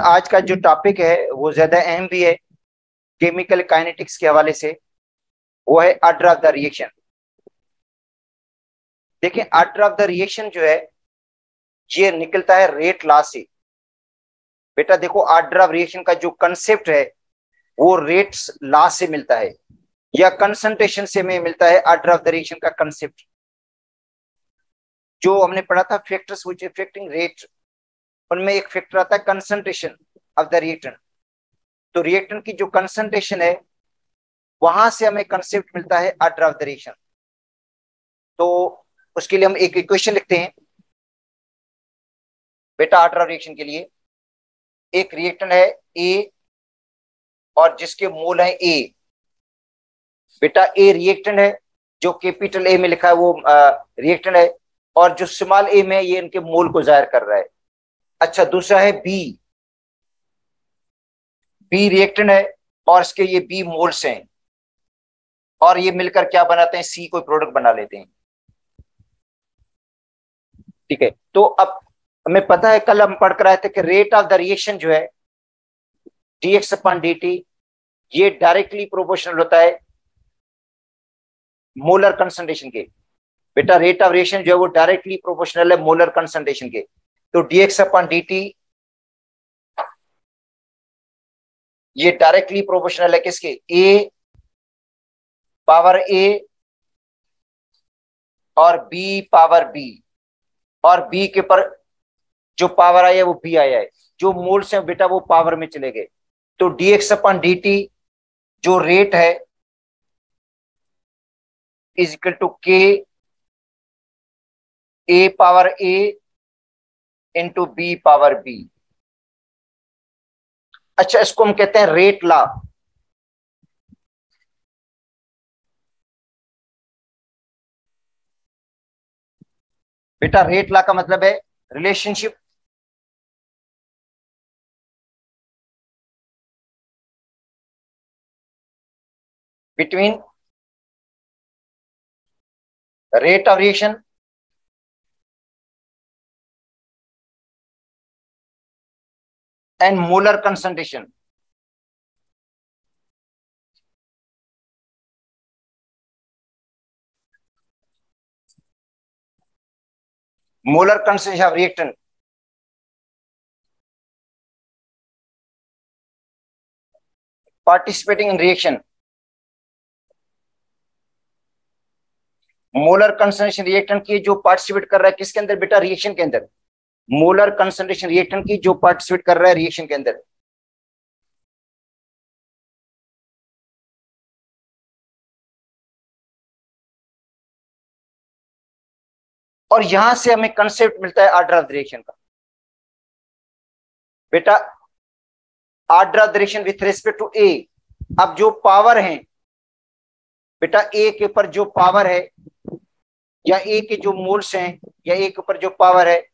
आज का जो टॉपिक है वो ज्यादा अहम भी है केमिकल काइनेटिक्स के हवाले से। वो है ऑर्डर ऑफ द रिएक्शन। देखिए, ऑर्डर ऑफ द रिएक्शन जो है ये निकलता है रेट लॉ से। बेटा देखो, ऑर्डर ऑफ रिएक्शन का जो कंसेप्ट है वो रेट्स लॉ से मिलता है या कंसंट्रेशन से में मिलता है। ऑर्डर ऑफ द रिएक्शन का कंसेप्ट जो हमने पढ़ा था, फैक्टर्स व्हिच अफेक्टिंग रेट, उनमें एक फैक्टर आता है कंसंट्रेशन ऑफ द रिएक्टेंट। तो रिएक्टेंट की जो कंसंट्रेशन है वहां से हमें कंसेप्ट मिलता है ऑर्डर ऑफ द रिएक्शन। तो उसके लिए हम एक इक्वेशन लिखते हैं बेटा। ऑर्डर ऑफ रिएक्शन के लिए एक रिएक्टेंट है ए और जिसके मोल है ए। बेटा ए रिएक्टेंट है, जो कैपिटल ए में लिखा है वो रिएक्टेंट है, और जो स्मॉल ए में ये इनके मोल को जाहिर कर रहा है। अच्छा, दूसरा है बी। बी रिएक्टेंट है और इसके ये बी मोल्स हैं, और ये मिलकर क्या बनाते हैं, सी कोई प्रोडक्ट बना लेते हैं। ठीक है, तो अब हमें पता है, कल हम पढ़ कर आए थे कि रेट ऑफ द रिएक्शन जो है dx अपॉन dt ये डायरेक्टली प्रोपोर्शनल होता है मोलर कंसंट्रेशन के। बेटा रेट ऑफ रिएक्शन जो है वो डायरेक्टली प्रोपोर्शनल है मोलर कंसंट्रेशन के। तो dx अपॉन dt ये डायरेक्टली प्रोपोर्शनल है किसके, a पावर a और b पावर b, और b के पर जो पावर आया है वो b आया है, जो मोल्स हैं बेटा वो पावर में चले गए। तो dx अपॉन dt जो रेट है is equal to k a power a into b power b। अच्छा, इसको हम कहते हैं रेट लॉ। बेटा रेट लॉ का मतलब है relationship between rate of reaction and molar concentration. Molar concentration of reactant participating in reaction. Molar concentration reactant की जो पार्टिसिपेट कर रहा है किसके अंदर बेटा, रिएक्शन के अंदर। मोलर कंसंट्रेशन रिएक्टेंट की जो पार्टिसिपेट कर रहा है रिएक्शन के अंदर। और यहां से हमें कंसेप्ट मिलता है ऑर्डर ऑफ द रिएक्शन का। बेटा order of the reaction with respect to A. अब जो पावर है बेटा, ए के ऊपर जो पावर है या ए के जो मोल्स हैं या ए के ऊपर जो पावर है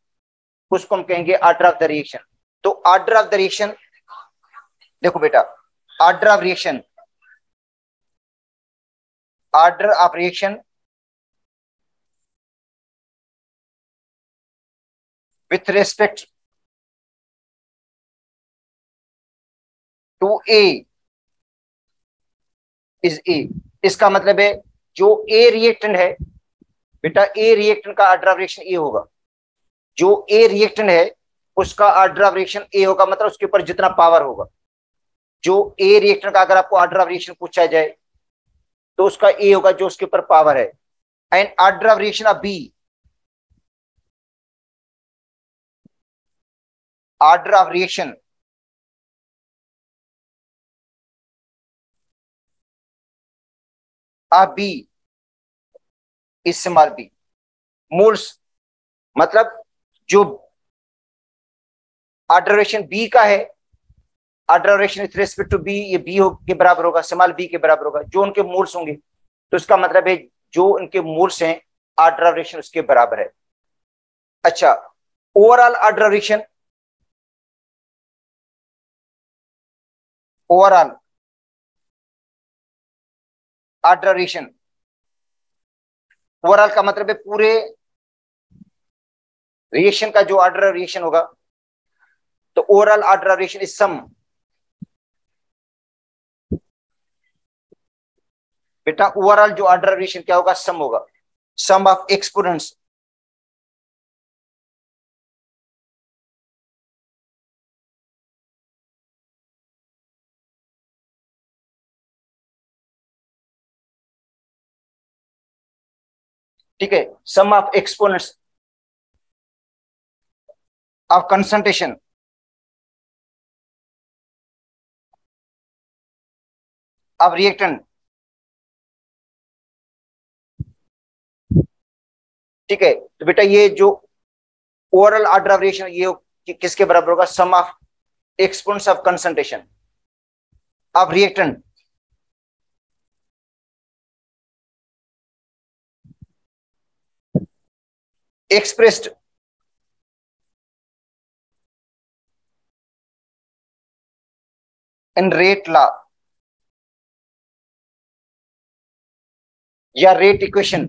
उसको हम कहेंगे ऑर्डर ऑफ द रिएक्शन। तो ऑर्डर ऑफ द रिएक्शन देखो बेटा, order of reaction, order of reaction with respect to A is A. इसका मतलब है जो ए रिएक्टेंट है बेटा, ए रिएक्टेंट का ऑर्डर ऑफ रिएक्शन ए होगा। जो ए रिएक्टेंट है उसका ऑर्डर ऑफ रिएक्शन ए होगा, मतलब उसके ऊपर जितना पावर होगा। जो ए रिएक्टेंट का अगर आपको ऑर्डर ऑफ रिएक्शन पूछा जाए तो उसका ए होगा जो उसके ऊपर पावर है। And order of reaction of B, order of reaction of B is small B. Moles मतलब जो ऑर्डर रिएक्शन बी का है, order reaction with respect to B, ये बी के बराबर होगा, स्मॉल बी के बराबर होगा जो उनके मोल्स होंगे। तो इसका मतलब है जो उनके मोल्स हैं ऑर्डर ऑफ रिएक्शन उसके बराबर है। अच्छा, overall order of reaction, overall order of reaction, overall का मतलब है पूरे रिएक्शन का जो ऑर्डर ऑफ रिएक्शन होगा तो overall order of reaction is sum. बेटा ओवरऑल जो ऑर्डर ऑफ रिएक्शन क्या होगा, सम होगा, सम ऑफ एक्सपोनेंट्स। ठीक है, sum of exponents of concentration of reactant. ठीक है, तो बेटा ये जो ओवरऑल ऑर्डर ऑफ रिएक्शन ये किसके बराबर होगा, sum of exponents of concentration of reactant expressed in rate law या रेट इक्वेशन।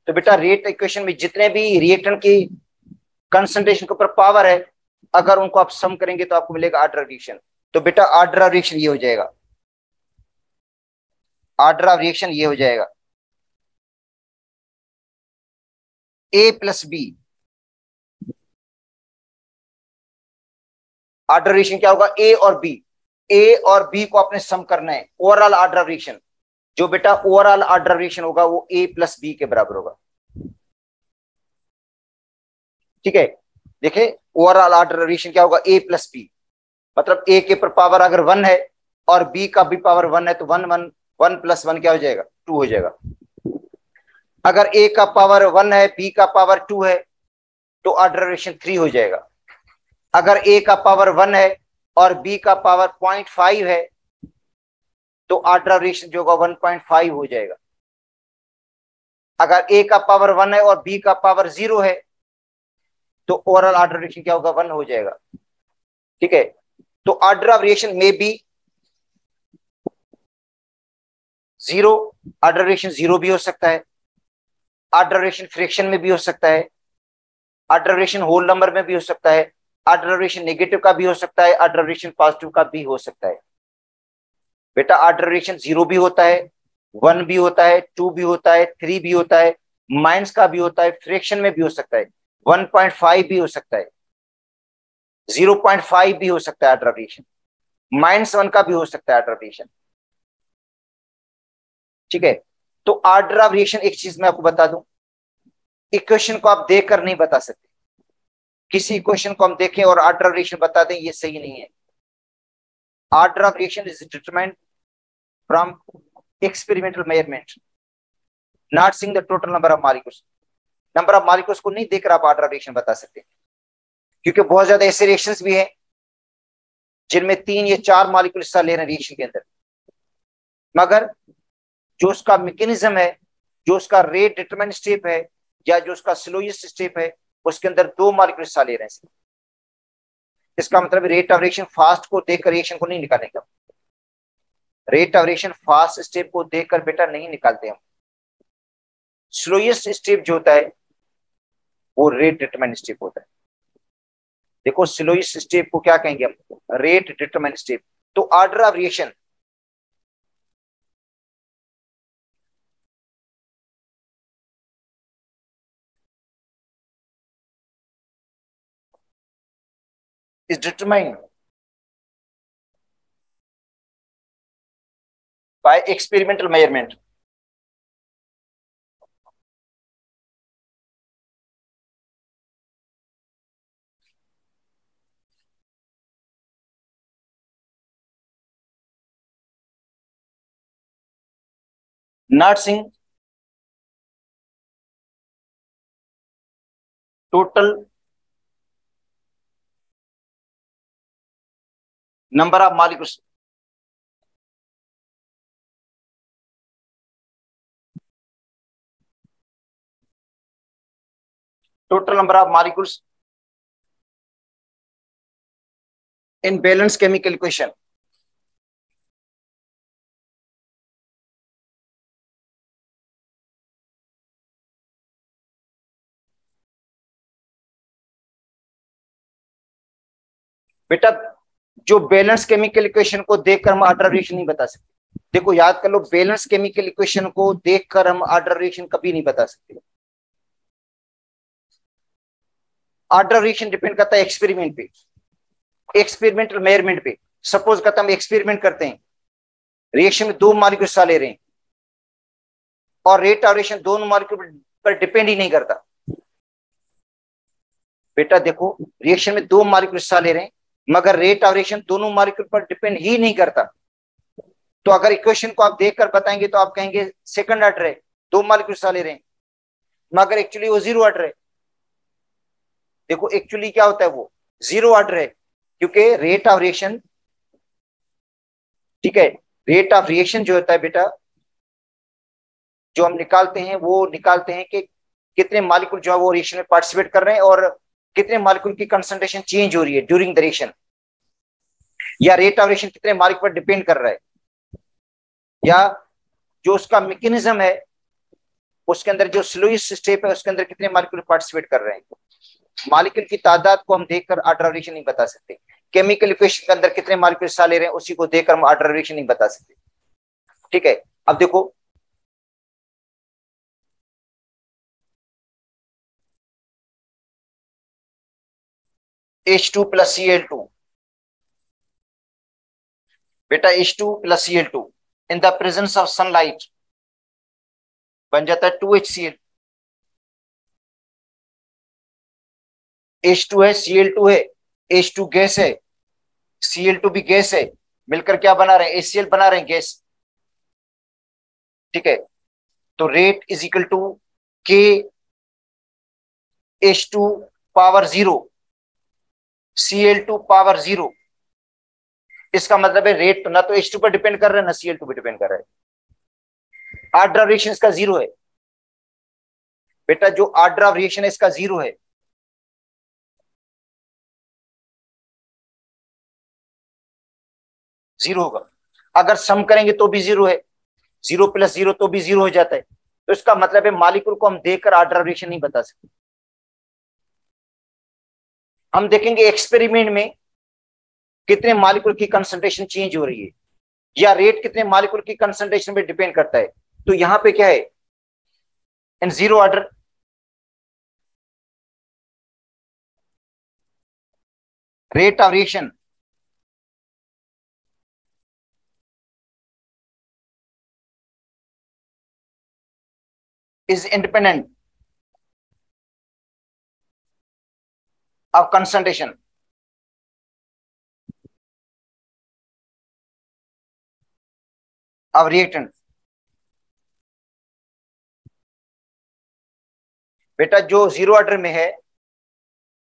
तो बेटा रेट इक्वेशन में जितने भी रिएक्टेंट की कंसंट्रेशन के ऊपर पावर है, अगर उनको आप सम करेंगे तो आपको मिलेगा ऑर्डर ऑफ रिएक्शन। तो बेटा ऑर्डर ऑफ रिएक्शन ये हो जाएगा, ऑर्डर ऑफ रिएक्शन ये हो जाएगा ए प्लस बी। ऑर्डर रिएक्शन क्या होगा, ए और बी, ए और बी को आपने सम करना है, ओवरऑल ऑर्डर ऑफ रिएक्शन। जो बेटा ओवरऑल ऑर्डर ऑफ रिएक्शन होगा वो ए प्लस बी के बराबर होगा। ठीक है, देखिए ओवरऑल ऑर्डर ऑफ रिएक्शन क्या होगा, ए प्लस बी, मतलब ए के पर पावर अगर 1 है और बी का भी पावर 1 है तो 1 प्लस 1 क्या हो जाएगा, 2 हो जाएगा। अगर ए का पावर 1 है, बी का पावर 2 है, तो ऑर्डर ऑफ रिएक्शन 3 हो जाएगा। अगर ए का पावर 1 है और बी का पावर 0.5 है, तो ऑर्डर ऑफ रिएक्शन जो होगा 1.5 हो जाएगा। अगर ए का पावर 1 है और बी का पावर 0 है, तो ओवरऑल ऑर्डर ऑफ रिएक्शन क्या होगा, 1 हो जाएगा। ठीक है, तो ऑर्डर ऑफ रिएक्शन में बी 0, ऑर्डर ऑफ रिएक्शन 0 भी हो सकता है, ऑर्डर ऑफ रिएक्शन फ्रैक्शन में भी हो सकता है, order of reaction whole number में भी हो सकता है, ऑर्डर ऑफ रिएक्शन नेगेटिव का भी हो सकता है, ऑर्डर ऑफ रिएक्शन पॉजिटिव का भी हो सकता है। बेटा ऑर्डर ऑफ रिएक्शन 0 भी होता है, 1 भी होता है, 2 भी होता है, 3 भी होता है, माइनस का भी होता है, फ्रैक्शन में भी हो सकता है, 1.5 भी हो सकता है, 0.5 भी हो सकता है ऑर्डर ऑफ रिएक्शन, -1 का भी हो सकता है ऑर्डर ऑफ रिएक्शन। ठीक है, तो ऑर्डर ऑफ रिएक्शन एक चीज मैं आपको बता दूं, इक्वेशन को आप देखकर नहीं बता सकते। किसी इक्वेशन को हम देखें और ऑर्डर ऑफ रिएक्शन बता दें, ये सही नहीं है। Order of reaction is determined from experimental measurement, not seeing the total number of molecules. Number of molecules को नहीं देखकर आप ऑर्डर ऑफ रिएक्शन बता सकते, क्योंकि बहुत ज्यादा ऐसे रिएक्शंस भी हैं जिनमें 3 या 4 मॉलिक्यूल हिस्सा ले रहे हैं रिएक्शन के अंदर, मगर जो उसका मैकेनिज्म है, जो उसका रेट डिटरमाइन स्टेप है, या जो उसका स्लोएस्ट स्टेप है, उसके अंदर 2 मॉलिक्यूल हिस्सा ले रहे हैं। इसका मतलब रेट ऑफ रिएक्शन फास्ट को देखकर रिएक्शन को नहीं निकालेगा, rate of reaction fast step को देखकर बेटा नहीं निकालते हम। स्लोएस्ट स्टेप जो होता है वो रेट डिटरमाइन स्टेप होता है। देखो स्लोएस्ट स्टेप को क्या कहेंगे हम, रेट डिटरमाइन स्टेप। तो order of reaction is determined by experimental measurement. Not seeing total number of molecules. Total number of molecules in balanced chemical equation. बेटा जो बैलेंस केमिकल इक्वेशन को देखकर हम ऑर्डर रिएक्शन नहीं बता सकते। देखो याद कर लो, बैलेंस केमिकल इक्वेशन को देखकर हम ऑर्डर रिएक्शन कभी नहीं बता सकते। ऑर्डर रिएक्शन डिपेंड करता है एक्सपेरिमेंट पे, एक्सपेरिमेंटल मेजरमेंट पे। सपोज करता हम एक्सपेरिमेंट करते हैं, रिएक्शन में 2 मॉलिक्यूल हिस्सा ले रहे हैं और रेट ऑफ रिएक्शन दोनों मॉलिक्यूल पर डिपेंड ही नहीं करता। बेटा देखो, रिएक्शन में 2 मॉलिक्यूल हिस्सा ले रहे हैं मगर रेट ऑफ रिएक्शन दोनों मॉलिक्यूल पर डिपेंड ही नहीं करता। तो अगर इक्वेशन को आप देखकर बताएंगे तो आप कहेंगे सेकंड ऑर्डर है, 2 मॉलिक्यूल हिस्सा ले रहे हैं, मगर एक्चुअली वो 0 ऑर्डर है। देखो एक्चुअली क्या होता है, वो 0 ऑर्डर है क्योंकि रेट ऑफ रिएक्शन, ठीक है, रेट ऑफ रिएक्शन जो होता है बेटा, जो हम निकालते हैं वो निकालते हैं कि कितने मॉलिक्यूल जो है वो रिएक्शन में पार्टिसिपेट कर रहे हैं और कितने मॉलिक्यूल की कंसंट्रेशन चेंज हो रही है ड्यूरिंग द रिएक्शन, या रेट ऑफ रिएक्शन कितने मॉलिक्यूल पर डिपेंड कर रहा है, या जो उसका मैकेनिज्म है उसके अंदर जो स्लोएस्ट स्टेप है उसके अंदर कितने मॉलिक्यूल पार्टिसिपेट कर रहे हैं। मॉलिक्यूल की तादाद को हम देखकर ऑर्डर ऑफ रिएक्शन नहीं बता सकते। केमिकल इक्वेशन के अंदर कितने मॉलिक्यूल हिस्सा ले रहे हैं उसी को देखकर हम ऑर्डर ऑफ रिएक्शन नहीं बता सकते। ठीक है, अब देखो H2 प्लस Cl2, बेटा H2 plus Cl2 in the presence of sunlight बन जाता है 2HCl। H2 है, Cl2 है, H2 गैस है, Cl2 भी गैस है, मिलकर क्या बना रहे हैं, HCl बना रहे हैं गैस। ठीक है, तो रेट इज इक्वल टू के H2 पावर 0 Cl2 पावर 0। इसका मतलब है रेट ना तो H2 पर डिपेंड कर रहा है ना Cl2 पर डिपेंड कर रहा है। ऑर्डर ऑफ रिएक्शन इसका 0 है बेटा, जो ऑर्डर ऑफ रिएक्शन है इसका 0 है। जीरो होगा, अगर सम करेंगे तो भी 0 है, 0 प्लस 0 तो भी 0 हो जाता है। तो इसका मतलब है मॉलिक्यूल को हम देखकर ऑर्डर ऑफ रिएक्शन नहीं बता सकते। हम देखेंगे एक्सपेरिमेंट में कितने मॉलिक्यूल की कंसंट्रेशन चेंज हो रही है या रेट कितने मॉलिक्यूल की कंसंट्रेशन पे डिपेंड करता है। तो यहां पे क्या है, इन 0 order rate of reaction is independent of concentration of reactant। बेटा जो 0 ऑर्डर में है,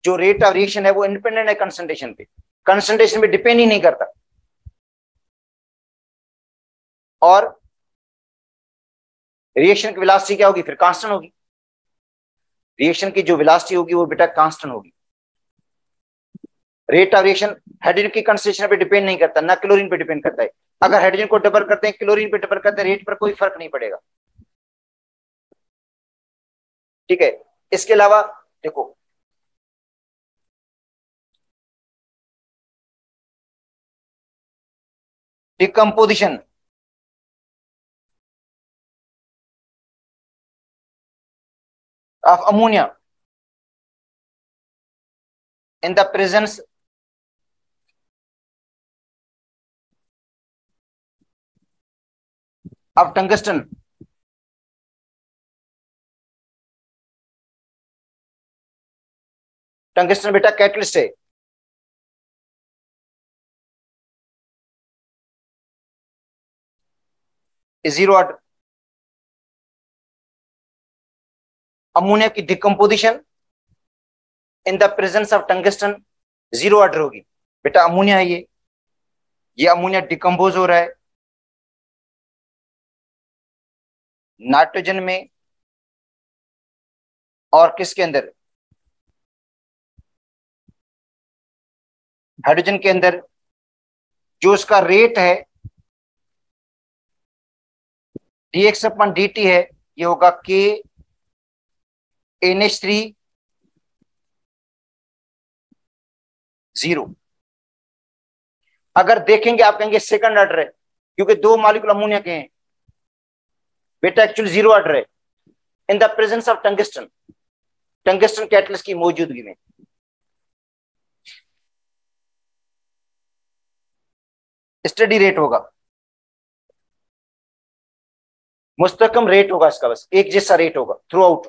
जो रेट ऑफ रिएक्शन है वो इंडिपेंडेंट है कंसंट्रेशन पे, कंसंट्रेशन पे डिपेंड ही नहीं करता। और रिएक्शन की वेलोसिटी क्या होगी, फिर कांस्टेंट होगी। रिएक्शन की जो वेलोसिटी होगी वो बेटा कांस्टेंट होगी। रेट ऑफ रिएक्शन हाइड्रोजन की कंसंट्रेशन पे डिपेंड नहीं करता, ना क्लोरीन पे डिपेंड करता है। अगर हाइड्रोजन को डबल करते हैं, क्लोरीन पे डबल करते हैं, रेट पर कोई फर्क नहीं पड़ेगा। ठीक है, इसके अलावा देखो decomposition of ammonia in the presence of tungsten। Tungsten बेटा कैटलिस्ट है। जीरो ऑर्डर अमोनिया की decomposition in the presence of tungsten 0 order होगी। बेटा अमोनिया है ये अमोनिया डिकम्पोज हो रहा है नाइट्रोजन में और किसके अंदर, हाइड्रोजन के अंदर। जो उसका रेट है dx अपन dt है, ये होगा k NH3 0। अगर देखेंगे आप कहेंगे सेकंड ऑर्डर है, क्योंकि दो मॉलिक्यूल अमोनिया के हैं। बेटा एक्चुअली जीरो ऑर्डर है in the presence of tungsten, tungsten catalyst की मौजूदगी में। स्टडी रेट होगा, मुस्तकम रेट होगा इसका, बस एक जैसा रेट होगा थ्रू आउट।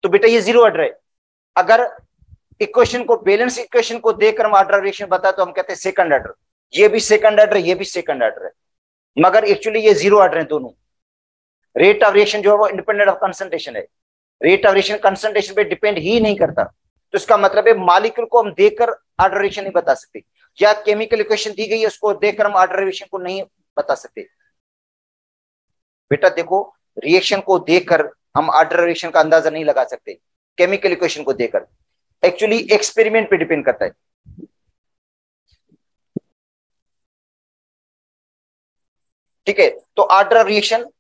तो बेटा ये जीरो ऑर्डर है। अगर इक्वेशन को, बैलेंस इक्वेशन को देखकर हम ऑर्डर ऑफ रिएक्शन बताए तो हम कहते हैं सेकंड ऑर्डर। ये भी सेकंड ऑर्डर, ये भी सेकंड ऑर्डर है, मगर एक्चुअली ये जीरो ऑर्डर है दोनों। रेट ऑफ रिएक्शन जो है वो इंडिपेंडेंट ऑफ कंसंट्रेशन है, रेट ऑफ रिएक्शन कंसंट्रेशन पे डिपेंड ही नहीं करता। तो इसका मतलब है मॉलिक्यूल को हम देखकर ऑर्डर रिएक्शन नहीं बता सकते, या केमिकल इक्वेशन दी गई है उसको देखकर हम ऑर्डर रिएक्शन को नहीं बता सकते। बेटा देखो, रिएक्शन को देखकर हम ऑर्डर रिएक्शन का अंदाजा नहीं लगा सकते, केमिकल इक्वेशन को देखकर। एक्चुअली एक्सपेरिमेंट पे डिपेंड करता है। ठीक है, तो order reaction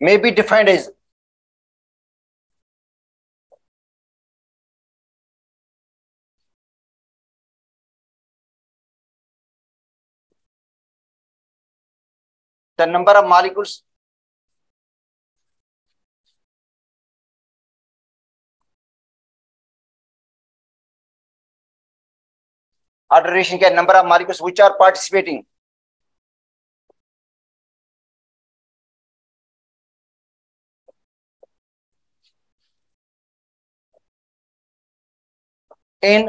may be defined as the number of molecules order relation क्या, number of molecules which are participating in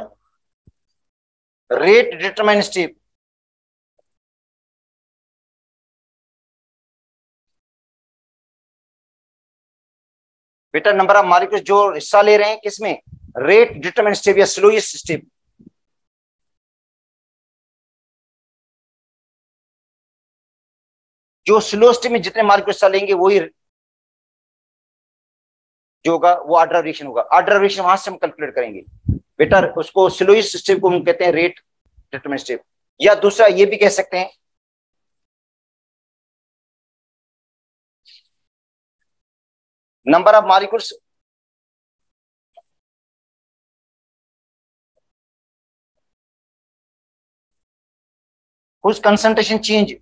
rate determined step। बेटा नंबर ऑफ मॉलिक्यूल्स जो हिस्सा ले रहे हैं किसमें, रेट डिटरमाइन स्टेप या स्लोएस्ट स्टेप। जो स्लो स्टेप में जितने मॉलिक्यूल हिस्सा लेंगे वही जो होगा वो ऑर्डर ऑफ रिएक्शन होगा। ऑर्डर ऑफ रिएक्शन वहां से हम कैलकुलेट करेंगे। बेटा उसको स्लोएस्ट स्टेप को हम कहते हैं रेट डिटरमाइन स्टेप, या दूसरा ये भी कह सकते हैं number of molecules whose concentration change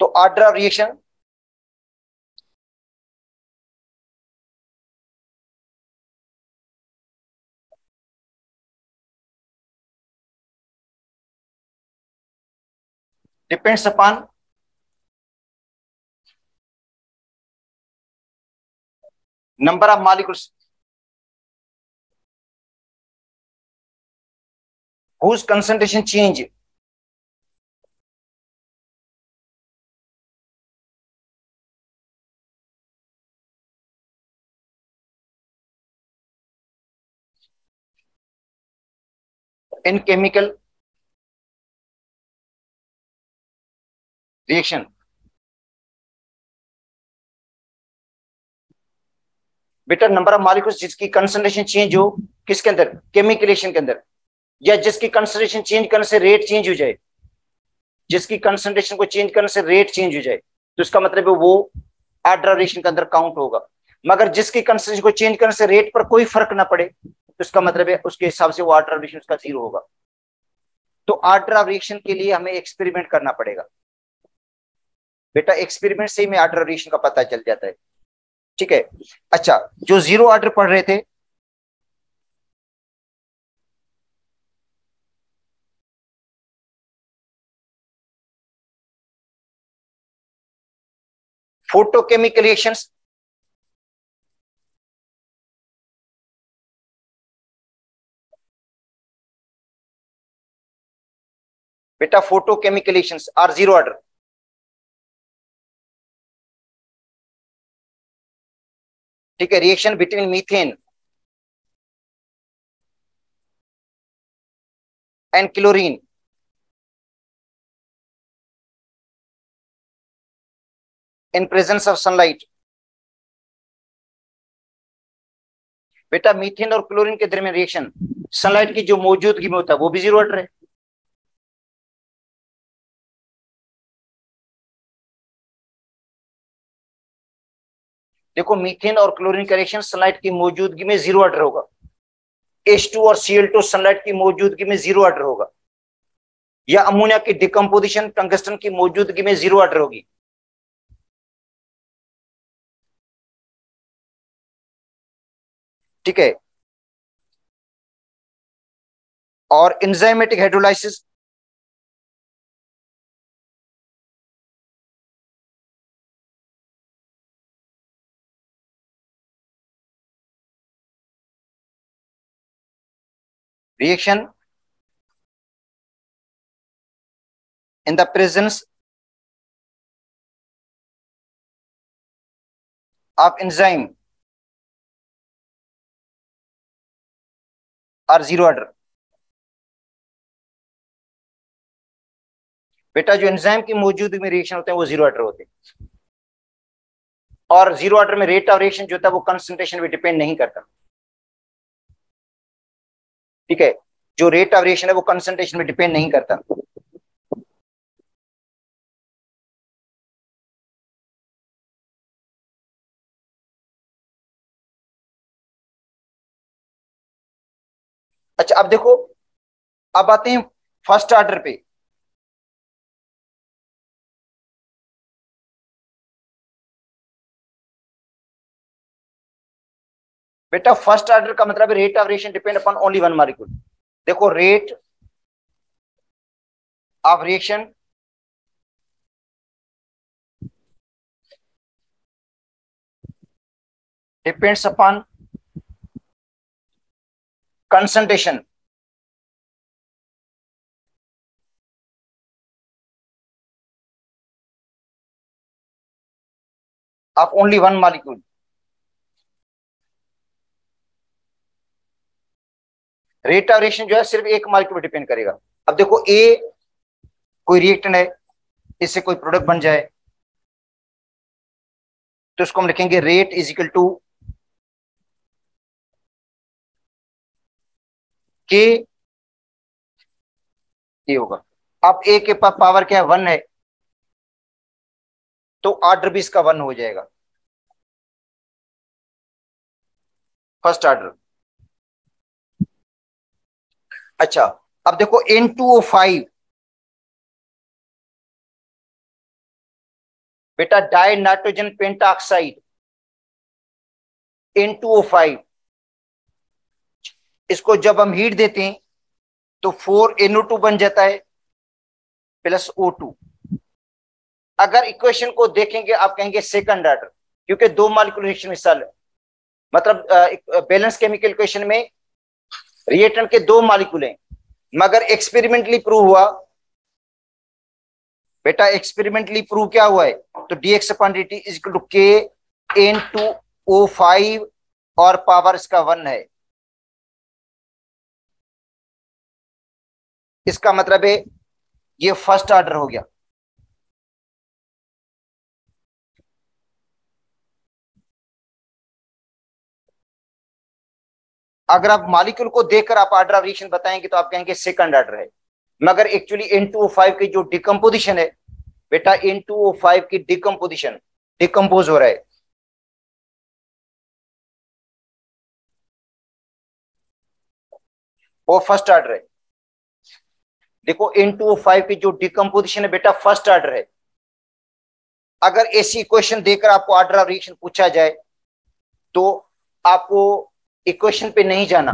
तो order of reaction depends upon number of molecules whose concentration change in chemical reaction। बेटा नंबर ऑफ मॉलिक्यूल्स जिसकी कंसंट्रेशन चेंज हो किसके अंदर, केमिकल रिएक्शन के अंदर, या जिसकी कंसंट्रेशन चेंज करने से रेट चेंज हो जाए, जिसकी कंसंट्रेशन को चेंज करने से रेट चेंज हो जाए तो इसका मतलब है वो ऑर्डर रिएक्शन के अंदर काउंट होगा। मगर जिसकी कंसंट्रेशन को चेंज करने से रेट पर कोई फर्क ना पड़े तो इसका मतलब है उसके हिसाब से वो ऑर्डर रिएक्शन उसका जीरो होगा। तो ऑर्डर ऑफ रिएक्शन के लिए हमें एक्सपेरिमेंट करना पड़ेगा। बेटा एक्सपेरिमेंट से ही में ऑर्डर ऑफ रिएक्शन का पता चल जाता है। ठीक है, अच्छा जो जीरो ऑर्डर पढ़ रहे थे फोटोकेमिकल रिएक्शंस, बेटा photochemical reactions are zero order. ठीक है, reaction between methane and chlorine in presence of sunlight. बेटा मीथेन और क्लोरीन के दरमियान रिएक्शन सनलाइट की जो मौजूदगी में होता है वो भी 0 ऑर्डर है। देखो मीथेन और क्लोरीन का रिएक्शन सनलाइट की मौजूदगी में 0 ऑर्डर होगा। H2 और Cl2 सनलाइट की मौजूदगी में 0 ऑर्डर होगा, या अमोनिया की डिकम्पोजिशन टंगस्टन की मौजूदगी में 0 ऑर्डर होगी। ठीक है। और enzymatic hydrolysis reaction in the presence of enzyme are 0 order। बेटा जो एंजाइम की मौजूदगी में रिएक्शन होते हैं वो 0 ऑर्डर होते हैं, और 0 ऑर्डर में रेट ऑफ रिएक्शन जो होता है वो कंसंट्रेशन पे डिपेंड नहीं करता। ठीक है, जो रेट ऑफ रिएक्शन है वो कंसंट्रेशन पे डिपेंड नहीं करता। अच्छा अब देखो, अब आते हैं फर्स्ट ऑर्डर पे। बेटा फर्स्ट ऑर्डर का मतलब rate of reaction depend upon only one molecule. देखो rate of reaction depends upon concentration of only one molecule. Rate of reaction जो है सिर्फ एक मॉलिक्यूल पर डिपेंड करेगा। अब देखो ए कोई रिएक्टेंट है, इससे कोई प्रोडक्ट बन जाए तो उसको हम लिखेंगे रेट इज इक्वल टू के ये होगा। अब ए के पास पावर क्या है, 1 है, तो ऑर्डर भी इसका 1 हो जाएगा, फर्स्ट ऑर्डर। अच्छा अब देखो N2O5 बेटा डाई नाइट्रोजन पेंटाऑक्साइड N2O5, इसको जब हम हीट देते हैं तो 4NO2 बन जाता है प्लस O2। अगर इक्वेशन को देखेंगे आप कहेंगे सेकंड ऑर्डर, क्योंकि दो मॉलिक्यूलर रिएक्शन हिस्सा मतलब बैलेंस केमिकल इक्वेशन में रिएक्टेंट के दो मॉलिक्यूल हैं, मगर एक्सपेरिमेंटली प्रूव हुआ बेटा, एक्सपेरिमेंटली प्रूव क्या हुआ है, तो dx upon dt is equal to k N2O5 और पावर इसका 1 है। इसका मतलब है ये फर्स्ट ऑर्डर हो गया। अगर आप मॉलिक्यूल को देखकर आप ऑर्डर ऑफ रिएक्शन बताएंगे तो आप कहेंगे सेकंड ऑर्डर है, मगर एक्चुअली N2O5 की जो डिकम्पोजिशन है बेटा, N2O5 की डिकम्पोजिशन डिकम्पोज हो रहा है, वो फर्स्ट ऑर्डर है। देखो N2O5 की जो डिकम्पोजिशन है बेटा फर्स्ट ऑर्डर है। अगर ऐसी इक्वेशन देकर आपको ऑर्डर ऑफ रिएक्शन पूछा जाए तो आपको इक्वेशन पे नहीं जाना,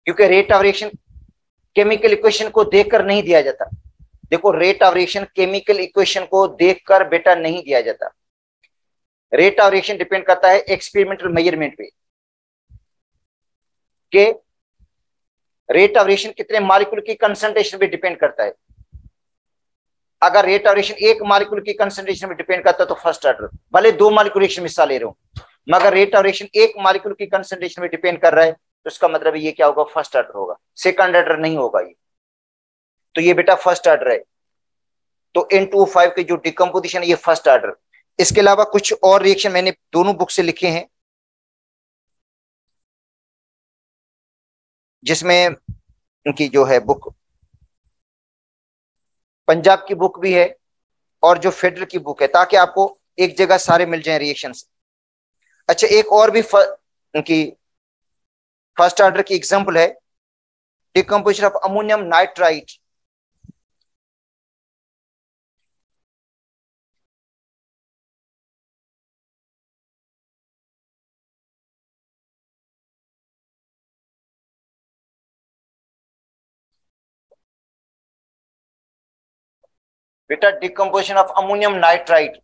क्योंकि rate of reaction chemical equation को देखकर नहीं दिया जाता। देखो rate of reaction chemical equation को देखकर बेटा नहीं दिया जाता। रेट ऑफ रिएक्शन डिपेंड करता है एक्सपेरिमेंटल मेजरमेंट पे, के रेट ऑफ रिएक्शन कितने मॉलिक्यूल की कंसंट्रेशन पे डिपेंड करता है। अगर रेट ऑफ रिएक्शन एक मॉलिक्यूल की कंसंट्रेशन पे डिपेंड करता है तो फर्स्ट ऑर्डर, भले दो मॉलिक्यूल रिएक्शन हिस्सा ले रहे हो, मगर रेट ऑफ रिएक्शन एक मॉलिक्यूल की कंसंट्रेशन पे डिपेंड कर रहा है तो इसका मतलब ये क्या होगा, फर्स्ट ऑर्डर होगा, सेकंड ऑर्डर नहीं होगा ये। तो ये बेटा फर्स्ट ऑर्डर है। तो N2O5 की जो डिकम्पोजिशन है ये फर्स्ट ऑर्डर। इसके अलावा कुछ और रिएक्शन मैंने दोनों बुक से लिखे हैं, जिसमें उनकी जो है बुक, पंजाब की बुक भी है और जो फेडरल की बुक है, ताकि आपको एक जगह सारे मिल जाएं रिएक्शंस। अच्छा, एक और भी उनकी फर्स्ट ऑर्डर की एग्जांपल है, डिकम्पोजिशन ऑफ अमोनियम नाइट्राइट। बेटा decomposition of ammonium nitrite,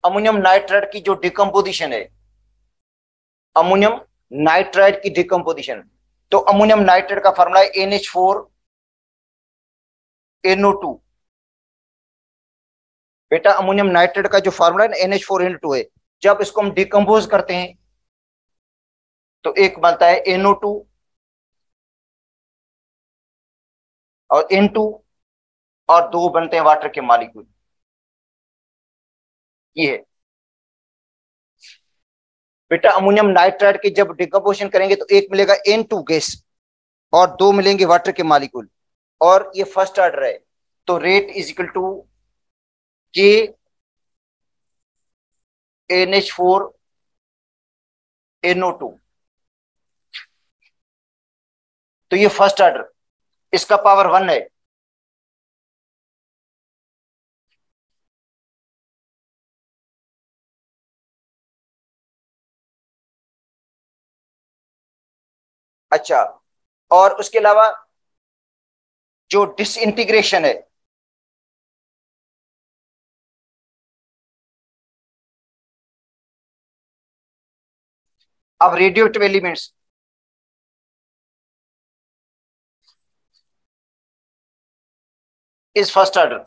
ammonium nitrite की जो डिकम्पोजिशन है, अमोनियम नाइट्राइट की डिकम्पोजिशन, तो अमोनियम नाइट्राइट का फॉर्मूला है NH4NO2। बेटा अमोनियम नाइट्रेट का जो फार्मूला है ना NH4NO2 है, जब इसको हम डिकम्पोज करते हैं तो एक बनता है NO2 और N2 और दो बनते हैं वाटर के मॉलिक्यूल। ये है बेटा अमोनियम नाइट्राइट की जब डिकम्पोजिशन करेंगे तो एक मिलेगा N2 गैस और दो मिलेंगे वाटर के मॉलिक्यूल, और ये फर्स्ट ऑर्डर है, तो rate is equal to K NH4NO2। तो ये फर्स्ट ऑर्डर, इसका पावर 1 है। अच्छा, और उसके अलावा जो डिसइंटीग्रेशन है, अब radioactive elements, is first order.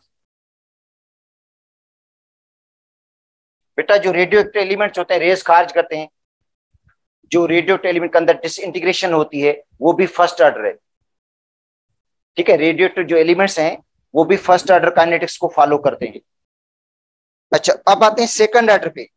बेटा जो रेडियो एक्टिव एलिमेंट्स होते हैं, रेस खारिज करते हैं, जो रेडियो एक्टिव एलिमेंट के अंदर डिसइंटीग्रेशन होती है वो भी फर्स्ट ऑर्डर है। ठीक है, रेडियो एक्टिव जो एलिमेंट्स हैं वो भी फर्स्ट ऑर्डर काइनेटिक्स को फॉलो करते हैं। अच्छा, अब आते हैं सेकंड ऑर्डर पे।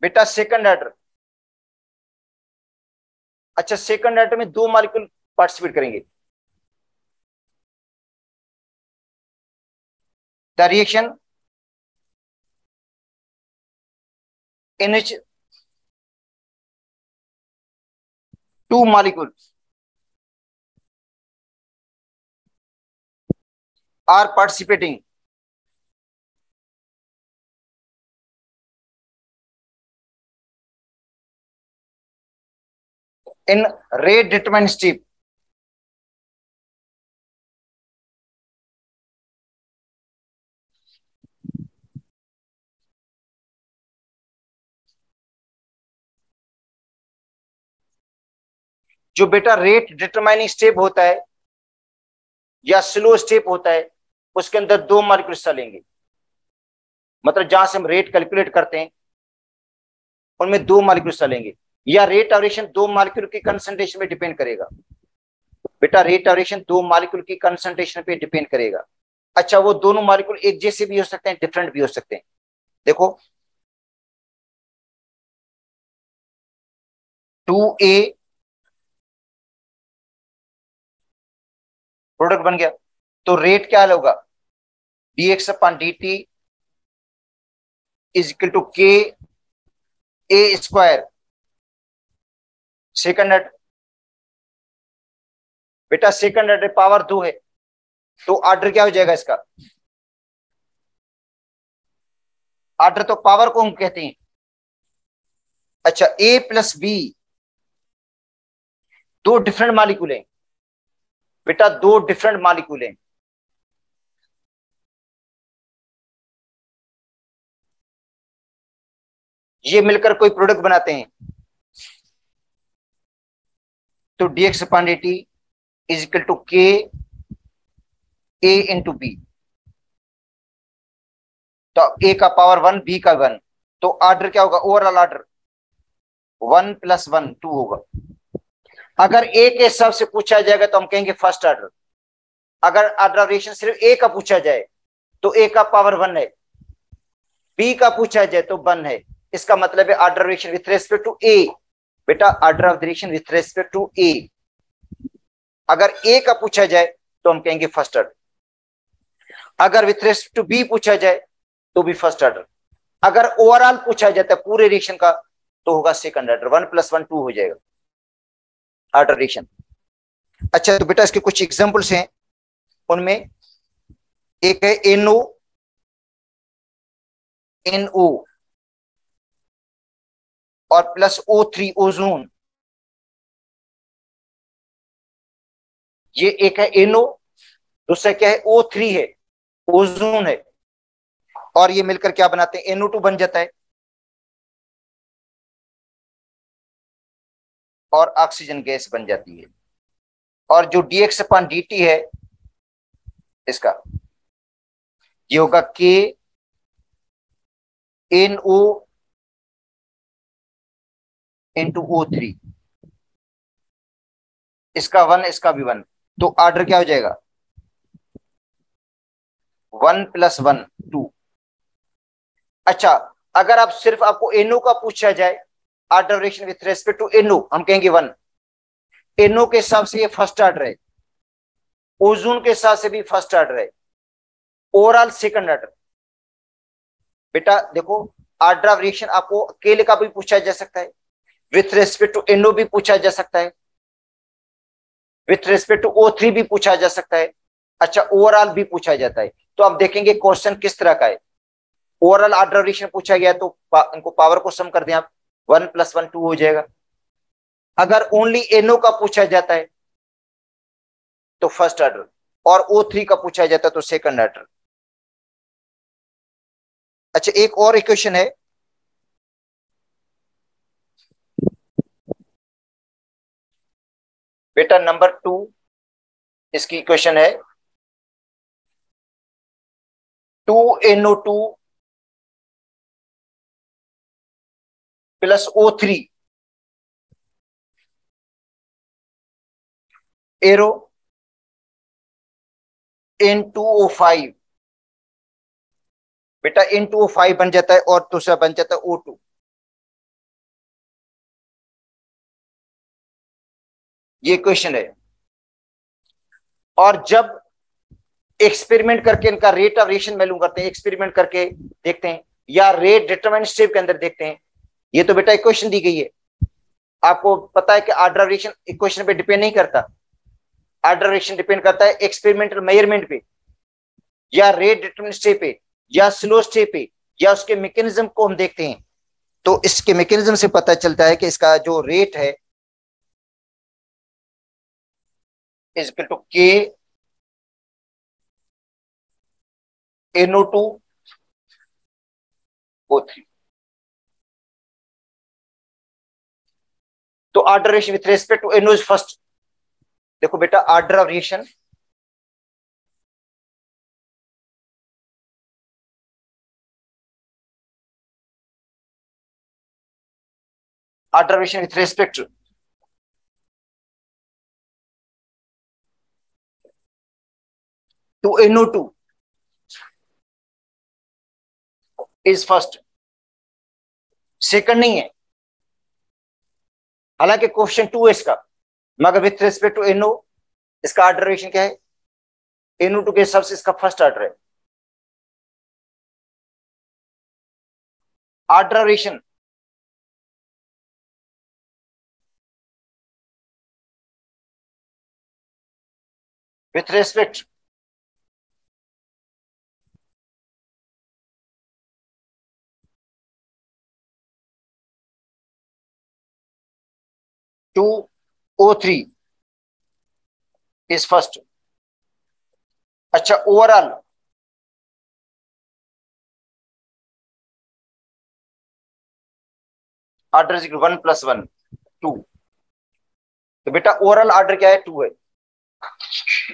बेटा सेकंड ऑर्डर, अच्छा सेकंड ऑर्डर में दो मॉलिक्यूल पार्टिसिपेट करेंगे। The reaction NH2 molecule are participating in rate determined step। जो बेटा रेट डिटरमाइनिंग स्टेप होता है या स्लो स्टेप होता है, उसके अंदर दो मॉलिक्यूल हिस्सा लेंगे। मतलब जहां से हम रेट कैलकुलेट करते हैं उनमें दो मॉलिक्यूल हिस्सा लेंगे, या रेट ऑफ रिएक्शन दो मॉलिक्यूल की कंसंट्रेशन पे डिपेंड करेगा। बेटा रेट ऑफ रिएक्शन दो मॉलिक्यूल की कंसंट्रेशन पे डिपेंड करेगा। अच्छा, वो दोनों मॉलिक्यूल एक जैसे भी हो सकते हैं, डिफरेंट भी हो सकते हैं। देखो 2A प्रोडक्ट बन गया, तो रेट क्या होगा, dx/dt is equal to KA²। Second order, बेटा सेकंड ऑर्डर पावर 2 है, तो ऑर्डर क्या हो जाएगा इसका, ऑर्डर तो पावर को हम कहते हैं। अच्छा, A+B दो डिफरेंट मॉलिक्यूल हैं बेटा, दो डिफरेंट मॉलिक्यूल हैं। ये मिलकर कोई प्रोडक्ट बनाते हैं, तो dx/dt is equal to KA×B। तो A का पावर 1, B का 1, तो ऑर्डर क्या होगा, ओवरऑल ऑर्डर 1 + 1 2 होगा। अगर ए के हिसाब से पूछा जाएगा तो हम कहेंगे फर्स्ट ऑर्डर। अगर ऑर्डर ऑफ रिएक्शन सिर्फ ए का पूछा जाए तो ए का पावर 1 है, बी का पूछा जाए तो 1 है। इसका मतलब है order of reaction with respect to A. बेटा order of reaction with respect to A, अगर ए का पूछा जाए तो हम कहेंगे फर्स्ट ऑर्डर, अगर विथ रेस्पेक्ट टू बी पूछा जाए तो भी फर्स्ट ऑर्डर, अगर ओवरऑल पूछा जाता है पूरे रिएक्शन का तो होगा सेकंड ऑर्डर। 1 + 1 2 हो जाएगा ऑर्डर रिएक्शन। अच्छा तो बेटा इसके कुछ एग्जांपल्स हैं, उनमें एक है NO NO और प्लस O3 ओजोन। ये एक है NO, दूसरा क्या है O3 है, ओजोन है, और ये मिलकर क्या बनाते हैं NO2 बन जाता है और ऑक्सीजन गैस बन जाती है। और जो dx/dt है इसका ये होगा KNO × O3, इसका 1 इसका भी 1, तो ऑर्डर क्या हो जाएगा 1 + 1 2। अच्छा अगर आप सिर्फ आपको NO का पूछा जाए order reaction with respect to NO हम कहेंगे 1। NO के हिसाब से ये फर्स्ट ऑर्डर है, ओजोन के हिसाब से भी फर्स्ट ऑर्डर है, ओवरऑल सेकंड ऑर्डर। बेटा देखो ऑर्डर ऑफ रिएक्शन आपको अकेले का भी पूछा जा सकता है, विथ रेस्पेक्ट टू NO भी पूछा जा सकता है, विथ रेस्पेक्ट टू O3 भी पूछा जा सकता है, अच्छा ओवरऑल भी पूछा जाता है। तो आप देखेंगे क्वेश्चन किस तरह का है। ओवरऑल ऑर्डर ऑफ रिएक्शन पूछा गया तो इनको पावर को सम कर दें आप, 1 + 1 2 हो जाएगा। अगर ओनली NO का पूछा जाता है तो फर्स्ट ऑर्डर, और O3 का पूछा जाता है तो सेकंड ऑर्डर। अच्छा एक और इक्वेशन है, बेटा नंबर 2, इसकी इक्वेशन है 2NO2 + O3 एरो N2O5। बेटा N2O5 बन जाता है और दूसरा बन जाता है O2। ये क्वेश्चन है। और जब एक्सपेरिमेंट करके इनका रेट ऑफ रिएक्शन मालूम करते हैं, एक्सपेरिमेंट करके देखते हैं या रेट डिटरमिनेंट स्टेप के अंदर देखते हैं, ये तो बेटा इक्वेशन दी गई है। आपको पता है कि ऑर्डर ऑफ रिएक्शन इक्वेशन पे डिपेंड नहीं करता, ऑर्डर ऑफ रिएक्शन डिपेंड करता है एक्सपेरिमेंटल मेजरमेंट पे या रेट डिटरमिनेंट स्टेप पे या स्लो स्टेप पे या उसके मैकेनिज्म को हम देखते हैं। तो इसके मैकेनिज्म से पता चलता है कि इसका जो रेट है इज इक्वल टू KNO2O3। तो order reaction with respect to NO is first. देखो बेटा order of reaction order reaction with respect to NO2 is first, second नहीं है। हालांकि क्वेश्चन 2 है इसका, मगर विथ रिस्पेक्ट टू NO इसका ऑर्डर रिएक्शन क्या है, NO2 के हिसाब से इसका फर्स्ट ऑर्डर है। Order reaction with respect to O3 is first. अच्छा ओवरऑल ऑर्डर इज 1 + 1 2। तो बेटा ओवरऑल ऑर्डर क्या है 2 है,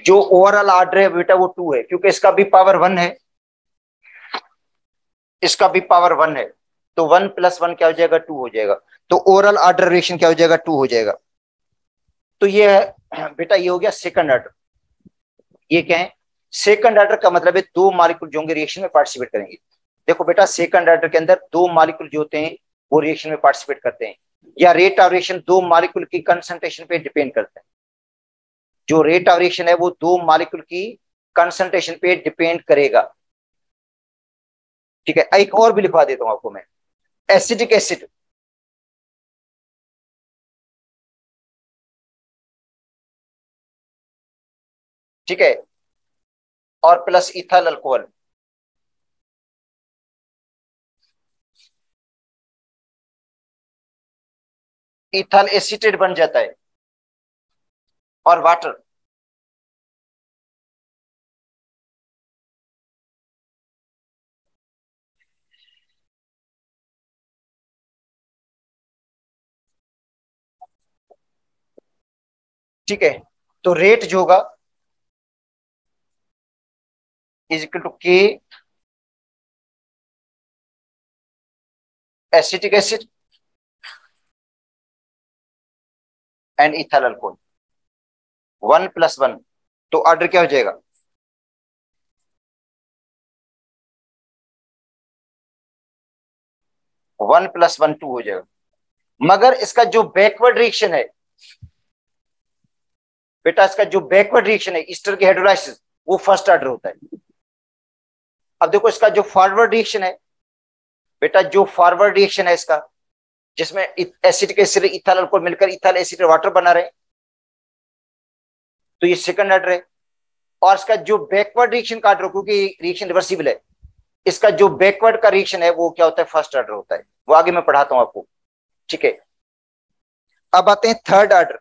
जो ओवरऑल ऑर्डर है बेटा वो 2 है, क्योंकि इसका भी पावर 1 है, इसका भी पावर 1 है, तो 1 + 1 क्या हो जाएगा 2 हो जाएगा। तो ओवरऑल ऑर्डर रिएक्शन क्या हो जाएगा 2 हो जाएगा। तो ये बेटा ये हो गया सेकंड ऑर्डर। ये क्या है? सेकंड ऑर्डर का मतलब है दो मॉलिक्यूल जो होंगे रिएक्शन में पार्टिसिपेट करेंगे। देखो बेटा सेकंड ऑर्डर के अंदर दो मॉलिक्यूल जो होते हैं वो रिएक्शन में पार्टिसिपेट करते हैं, या रेट ऑफ रिएक्शन दो मॉलिक्यूल की कंसंट्रेशन पे डिपेंड करता है। जो रेट ऑफ रिएक्शन है वो दो मॉलिक्यूल की कंसंट्रेशन पे डिपेंड करेगा। ठीक है, एक और भी लिखवा देता हूं आपको मैं। एसिटिक एसिड, ठीक है, और plus ethyl alcohol. Ethyl acetate बन जाता है, और वाटर। ठीक है, तो रेट जो होगा इज इक्वल टू के acetic acid and ethyl alcohol, 1+1। तो ऑर्डर क्या हो जाएगा? वन प्लस वन टू हो जाएगा। मगर इसका जो बैकवर्ड रिएक्शन है बेटा, इसका जो बैकवर्ड रिएक्शन है ईस्टर की हाइड्रोलाइसिस, वो फर्स्ट ऑर्डर होता है। अब देखो इसका जो फॉरवर्ड रिएक्शन है बेटा, जो फॉरवर्ड रिएक्शन है इसका, जिसमें एसिटिक एसिड इथाइल अल्कोहल मिलकर इथाइल एसिड वाटर बना रहे, तो ये सेकंड ऑर्डर है। और इसका जो बैकवर्ड रिएक्शन का ऑर्डर, क्योंकि रिएक्शन रिवर्सिबल है, इसका जो बैकवर्ड का रिएक्शन है वो क्या होता है? फर्स्ट ऑर्डर होता है। वो आगे मैं पढ़ाता हूं आपको। ठीक है, अब आते हैं थर्ड ऑर्डर।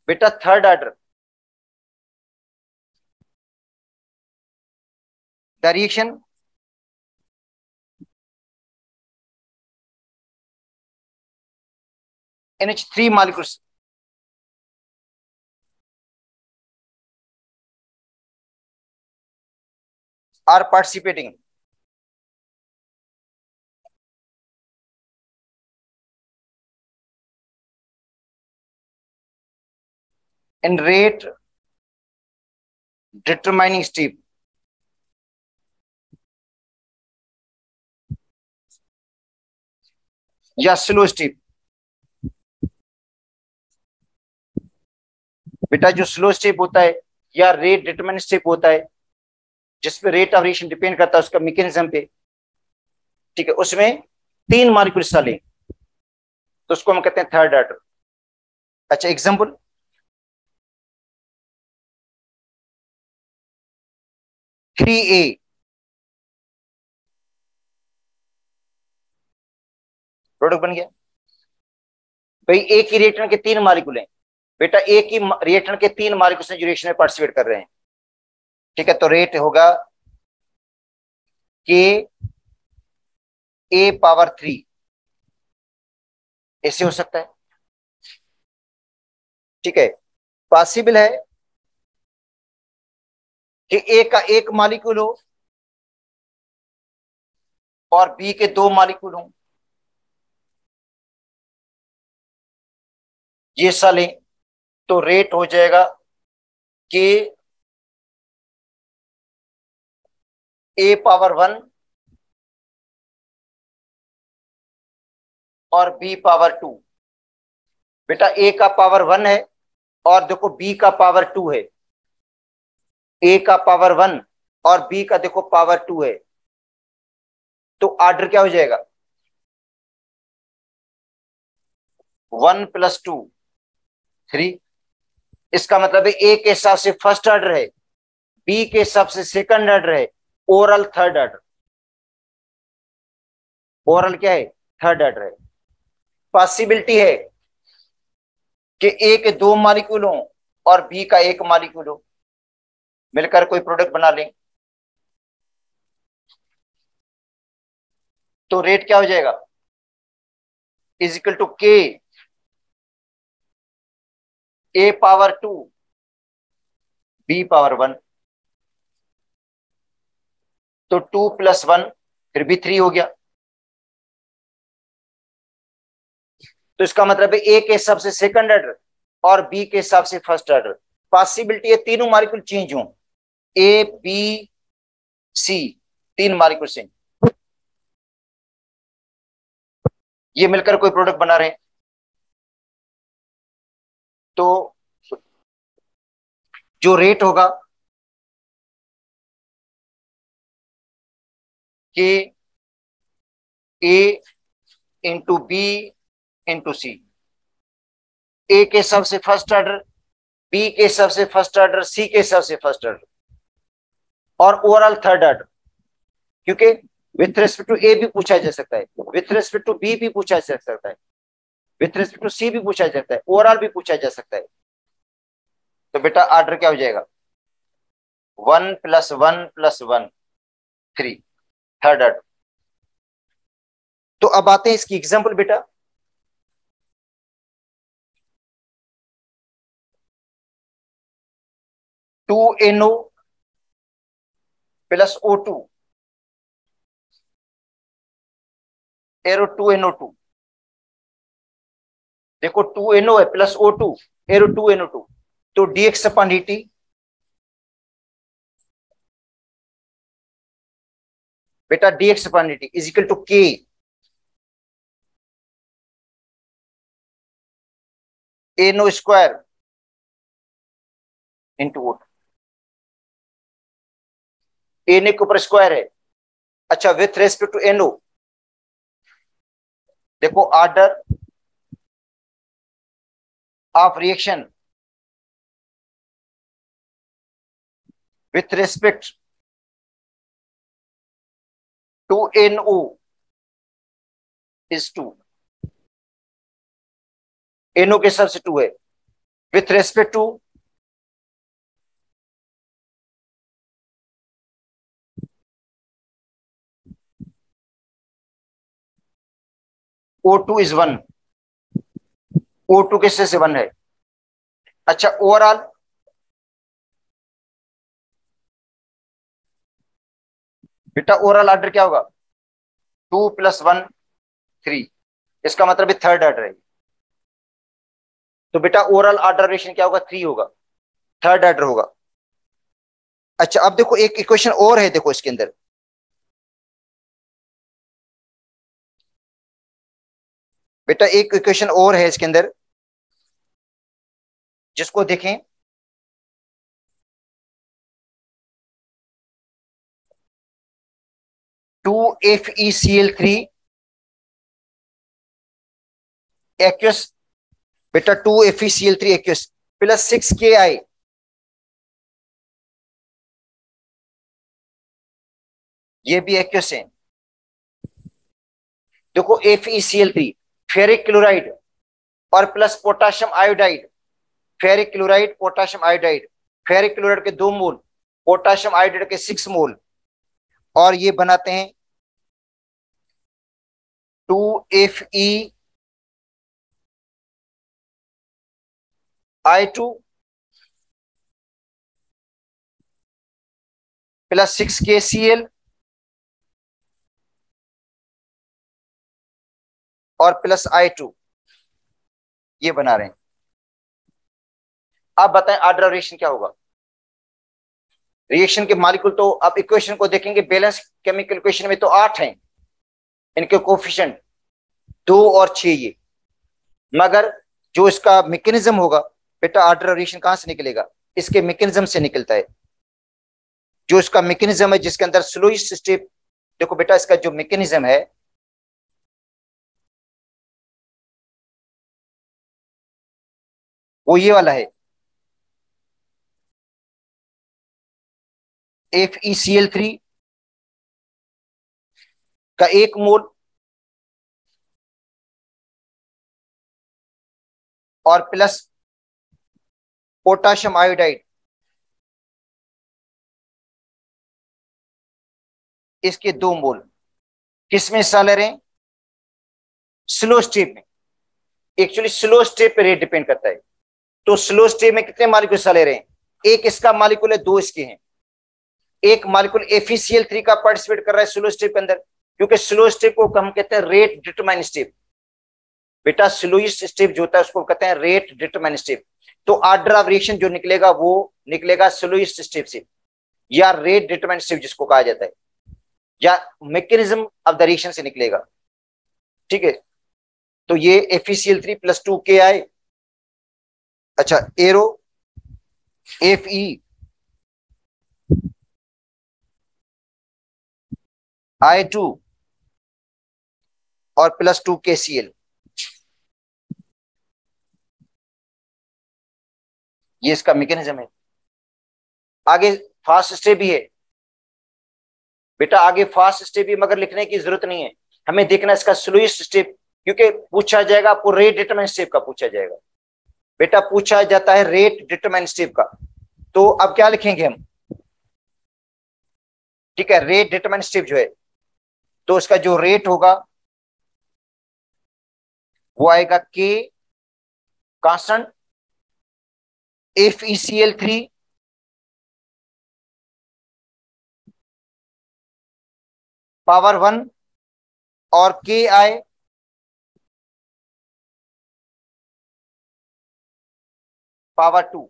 बेटा third order, the reaction NH3 molecules are participating in rate determining step, या स्लो स्टेप। बेटा जो स्लो स्टेप होता है या रेट डिटरमिनिंग स्टेप होता है, जिसपे रेट ऑफ रिएक्शन डिपेंड करता है उसका मैकेनिज्म पे, ठीक है, उसमें तीन मॉलिक्यूल हिस्सा लें, तो उसको हम कहते हैं थर्ड ऑर्डर। अच्छा एग्जांपल, 3A, प्रोडक्ट बन गया। भाई एक ही रिएक्टर के तीन मॉलिक्यूल हैं बेटा, एक ही रिएक्टर के तीन मॉलिक्यूल जो रिएक्शन में पार्टिसिपेट कर रहे हैं। ठीक है, तो रेट होगा के A⁻3, ऐसे हो सकता है। ठीक है, पॉसिबल है कि ए का एक मॉलिक्यूल हो और बी के दो मॉलिक्यूल हो, ये सा लें, तो रेट हो जाएगा कि A⁻1 और B⁻2। बेटा ए का पावर 1 है और देखो बी का पावर 2 है। ए का पावर 1 और बी का देखो पावर 2 है, तो ऑर्डर क्या हो जाएगा? 1+2 3। इसका मतलब है ए के हिसाब से फर्स्ट ऑर्डर है, बी के हिसाब से सेकंड ऑर्डर है, ओरल थर्ड ऑर्डर। ओरल क्या है? थर्ड ऑर्डर है। पॉसिबिलिटी है कि ए के दो मॉलिक्यूल हो और बी का एक मॉलिक्यूल हो, मिलकर कोई प्रोडक्ट बना लें, तो रेट क्या हो जाएगा? इज इक्वल टू के A⁻2 B⁻1। तो 2 + 1 फिर भी 3 हो गया। तो इसका मतलब है ए के हिसाब से सेकंड ऑर्डर और बी के हिसाब से फर्स्ट ऑर्डर। पॉसिबिलिटी है तीनों मॉलिक्यूल चेंज हों, ए बी सी, तीन मॉलिक्यूल से ये मिलकर कोई प्रोडक्ट बना रहे हैं। तो जो रेट होगा कि ए इंटू बी इंटू सी, ए के हिसाब से फर्स्ट ऑर्डर, बी के हिसाब से फर्स्ट ऑर्डर, सी के हिसाब से फर्स्ट ऑर्डर और ओवरऑल थर्ड ऑर्डर। क्योंकि विथ रेस्पेक्ट टू ए भी पूछा जा सकता है, विथ रेस्पेक्ट टू बी भी पूछा जा सकता है, विथ रेस्पेक्ट टू सी भी पूछा जा सकता है, ओवरऑल भी पूछा जा सकता है। तो बेटा ऑर्डर क्या हो जाएगा? 1 + 1 + 1 3, थर्ड ऑर्डर। तो अब आते हैं इसकी एग्जांपल बेटा। NO + O2 arrow 2NO2। देखो 2NO है प्लस O2 एरो 2NO2, तो dx/dt बेटा dx/dt is equal to K NO² into O2। Na के ऊपर स्क्वायर है। अच्छा विथ रेस्पेक्ट टू NO देखो order of reaction with respect to NO is 2। NO के हिसाब से 2 है, with respect to O2 is 1, O2 के हिस्से से 1 है। अच्छा ओवरऑल बेटा ओवरऑल ऑर्डर क्या होगा? 2 + 1 3, इसका मतलब है थर्ड ऑर्डर है। तो बेटा ओवरऑल ऑर्डर रिएक्शन क्या होगा? 3 होगा, थर्ड ऑर्डर होगा। अच्छा अब देखो एक इक्वेशन और है, देखो इसके अंदर बेटा एक इक्वेशन और है इसके अंदर, जिसको देखें। टू FeCl3 एक्वस बेटा 2FeCl3 एक्वस प्लस 6Ki, ये भी एक्वस है। देखो FeCl3 फेरिक क्लोराइड और plus potassium iodide, ferric chloride potassium iodide, ferric chloride के 2 मोल, पोटाशियम आयोडाइड के 6 मोल, और ये बनाते हैं 2FeI2 प्लस 6KCl और प्लस I2, ये बना रहे हैं। आप बताएं ऑर्डर रिएक्शन क्या होगा? रिएक्शन के मॉलिक्यूल तो आप इक्वेशन को देखेंगे, बैलेंस केमिकल इक्वेशन में तो 8 हैं, इनके कोफिशिएंट 2 और 6 ये, मगर जो इसका मैकेनिज्म होगा बेटा ऑर्डर रिएक्शन कहां से निकलेगा? इसके मैकेनिज्म से निकलता है। जो इसका मैकेनिज्म है जिसके अंदर स्लोइस्ट स्टेप, देखो बेटा इसका जो मैकेनिज्म है वो ये वाला है। FeCl3 का 1 मोल और प्लस पोटाशियम आयोडाइड, इसके 2 मोल किस में हिस्सा ले रहे हैं? स्लो स्टेप में। एक्चुअली स्लो स्टेप पे रेट डिपेंड करता है। तो स्लो स्टेप में कितने मॉलिक्यूल हिस्सा ले रहे हैं? एक इसका मॉलिक्यूल है, 2 इसके हैं। एक मॉलिक्यूल FeCl3 का पार्टिसिपेट कर रहा है स्लो स्टेप के अंदर, क्योंकि स्लो स्टेप को हम कहते हैं रेट डिटरमाइन स्टेप। बेटा स्लोएस्ट स्टेप जो होता है उसको कहते हैं रेट डिटरमाइन स्टेप। तो ऑर्डर ऑफ रिएक्शन जो निकलेगा वो निकलेगा स्लोएस्ट स्टेप से, या रेट डिटरमाइन स्टेप जिसको कहा जाता है, या मैकेनिज्म ऑफ द रिएक्शन से निकलेगा। ठीक है, तो ये FeCl3 + 2Ki, अच्छा एरो FeI2 और +2KCl, ये इसका मैकेनिज्म है। आगे फास्ट स्टेप भी है बेटा, आगे फास्ट स्टेप भी, मगर लिखने की जरूरत नहीं है, हमें देखना इसका स्लोएस्ट स्टेप, क्योंकि पूछा जाएगा आपको रेट डिटरमाइन स्टेप का पूछा जाएगा। बेटा पूछा जाता है रेट डिटरमाइन स्टेप का, तो अब क्या लिखेंगे हम? ठीक है, रेट डिटरमाइन स्टेप जो है, तो उसका जो रेट होगा वो आएगा K कांस्टेंट, FeCl3 पावर 1 और Ki पावर 2।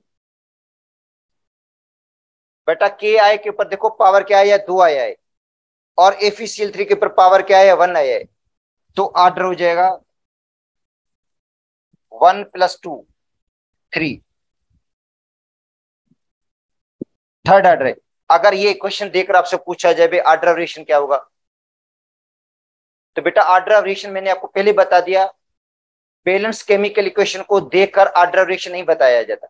बेटा Ki के ऊपर देखो पावर क्या आया है, 2 आया है, और FeCl3 के ऊपर पावर क्या आया है, 1 आया है। तो ऑर्डर हो जाएगा 1 + 2 3, थर्ड ऑर्डर है। अगर ये क्वेश्चन देकर आपसे पूछा जाए भाई ऑर्डर ऑफ रिएक्शन क्या होगा, तो बेटा ऑर्डर ऑफ रिएक्शन मैंने आपको पहले बता दिया, बैलेंस केमिकल इक्वेशन को देखकर ऑर्डर ऑफ रिएक्शन नहीं बताया जाता।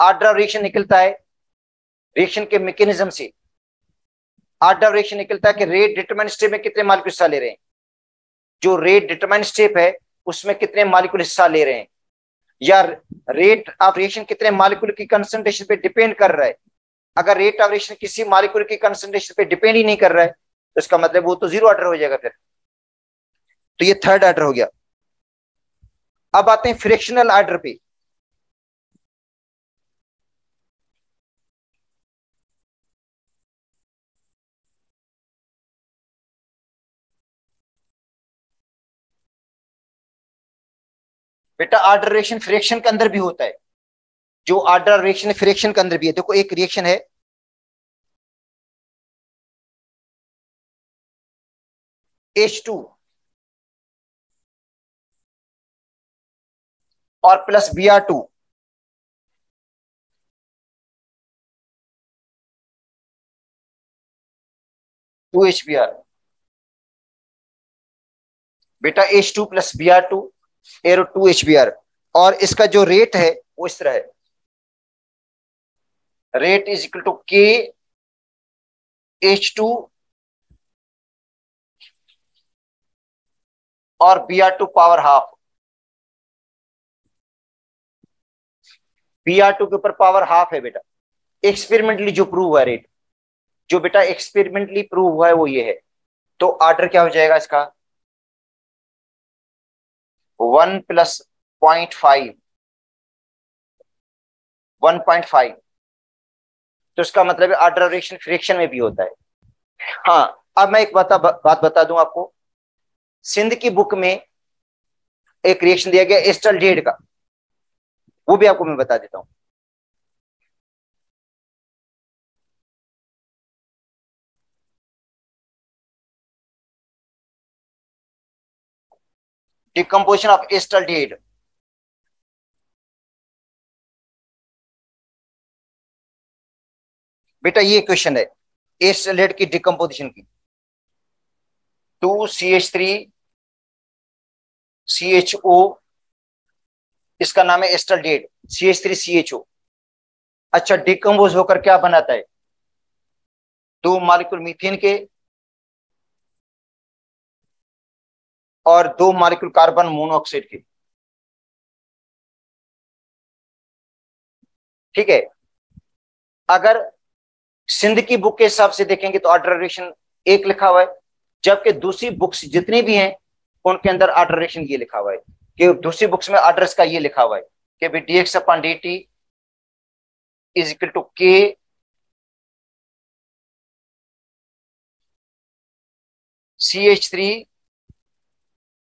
ऑर्डर ऑफ रिएक्शन निकलता है रिएक्शन के मैकेनिज्म से। ऑर्डर ऑफ रिएक्शन निकलता है कि रेट डिटरमाइन स्टेप में कितने मॉलिक्यूल हिस्सा ले रहे हैं, जो रेट डिटरमाइन स्टेप है उसमें कितने मॉलिक्यूल हिस्सा ले रहे हैं, या रेट ऑफ रिएक्शन कितने मॉलिक्यूल की कंसंट्रेशन पे डिपेंड कर रहा है। अगर रेट ऑफ रिएक्शन किसी मॉलिक्यूल की कंसंट्रेशन पे डिपेंड ही नहीं कर रहा है तो इसका मतलब वो तो जीरो ऑर्डर हो जाएगा फिर। तो ये थर्ड ऑर्डर हो गया। अब आते हैं फ्रिक्शनल ऑर्डर पे। बेटा ऑर्डर रिएक्शन फ्रिक्शन के अंदर भी होता है, जो ऑर्डर रिएक्शन फ्रिक्शन के अंदर भी है। देखो एक रिएक्शन है H2 और +Br2, 2HBr। बेटा H2 + Br2 एरो 2HBr, और इसका जो रेट है वो इस तरह है, rate is equal to K H2 और Br2 पावर हाफ। Br2 के ऊपर पावर हाफ है बेटा, एक्सपेरिमेंटली जो प्रूव हुआ रेट, जो बेटा एक्सपेरिमेंटली प्रूव हुआ है वो ये है। तो ऑर्डर क्या हो जाएगा इसका, 1 + 0.5, 1.5। तो इसका मतलब है ऑर्डर रिएक्शन फ्रिक्शन में भी होता है। हाँ, अब मैं एक बात बता दूं आपको, सिंध की बुक में एक रिएक्शन दिया गया एस्टल्डेड का, वो भी आपको मैं बता देता हूं। Decomposition of acetaldehyde. बेटा ये क्वेश्चन है एस्टल्डेड की डिकम्पोजिशन की, 2CH3CHO, इसका नाम है एस्टल्डेड, CH3CHO। अच्छा, डिकम्पोज होकर क्या बनाता है, 2 मॉलिक्यूल मीथेन के और 2 मॉलिक्यूल कार्बन मोनोऑक्साइड के। ठीक है, अगर सिंध की बुक के हिसाब से देखेंगे तो ऑर्डर रिएक्शन एक लिखा हुआ है, जबकि दूसरी बुक्स जितनी भी हैं उनके अंदर ऑर्डर रिएक्शन ये लिखा हुआ है, कि दूसरी बुक्स में ऑर्डर्स का ये लिखा हुआ है कि dx/dt is equal to K CH3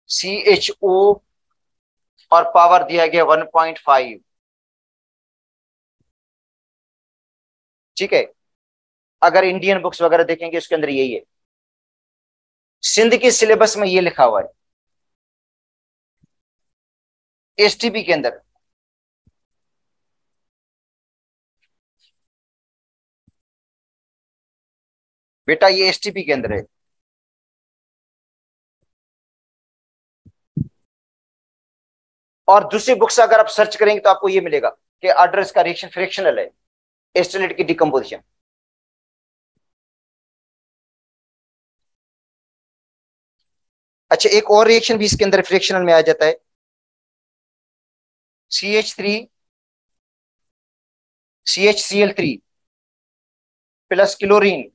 CHO और पावर दिया गया 1.5। ठीक है, अगर इंडियन बुक्स वगैरह देखेंगे उसके अंदर यही है, सिंध के सिलेबस में ये लिखा हुआ है, एसटीपी के अंदर। बेटा ये एसटीपी के अंदर है। और दूसरी बुक्स अगर आप सर्च करेंगे तो आपको ये मिलेगा कि ऑर्डर्स का रिएक्शन फ्रैक्शनल है, एस्टेलेट की डिकम्पोजिशन। अच्छा, एक और रिएक्शन भी इसके अंदर फ्रैक्शनल में आ जाता है, CH3 CHCl3 plus chlorine,